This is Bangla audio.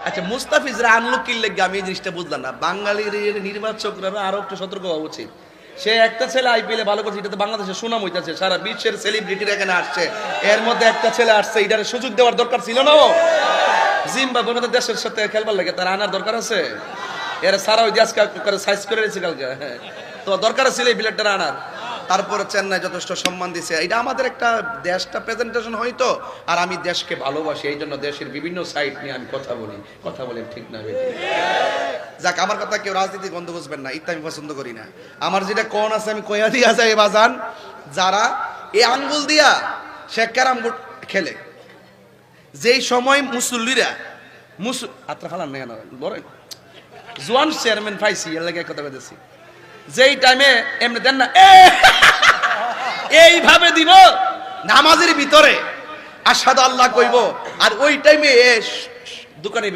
আচ্ছা, মুস্তাফিজরা আনলো কি লেগে আমি এই জিনিসটা বুঝলাম না। বাঙালির নির্বাচকরা আরো একটু সতর্ক হওয়া উচিত। সে একটা ছেলে আইপিএলে ভালো করছে, এটাতে বাংলাদেশের সুনাম হইতাছে, সারা বিশ্বের সেলিব্রিটিরা এখানে আসছে, এর মধ্যে একটা ছেলে আসছে, এটার সুযোগ দেওয়ার দরকার ছিল না। ও জিম্বাবুয়ের মতো দেশের সাথে খেলবার লাগে, তার আনার দরকার আছে? এর সারা ওই আজকে সাইজ করে রয়েছে কালকে, হ্যাঁ তো দরকার ছিল এই প্লেয়ারটা আনার। তারপরে চেন্নাই যথেষ্ট সম্মান দিছে। এটা আমাদের একটা দেশটা প্রেজেন্টেশন হয়তো, আর আমি দেশকে ভালোবাসি, এই জন্য দেশের বিভিন্ন সাইড নিয়ে আমি কথা বলি, ঠিক না বেঠিক? যাক, আমার কথা কেউ রাজনীতি গন্ধ বুঝবেন না, ইত্যা আমি পছন্দ করি না। আমার যেটা কোন আছে আমি কইয়া দিয়া যাই বাজান, যারা এই আঙ্গুল দিয়া সে ক্যারাম বোর্ড খেলে, যেই সময় মুসল্লিরা আত্রা খালান না কেন বলেন, জোয়ান চেয়ারম্যান পাইছি এর লাগে কথা বলতেছি, যেই টাইমে এমনি দেন না এইভাবে দিব নামাজের ভিতরে আশহাদু আল্লাহ কইব, আর ওই টাইমে দোকানের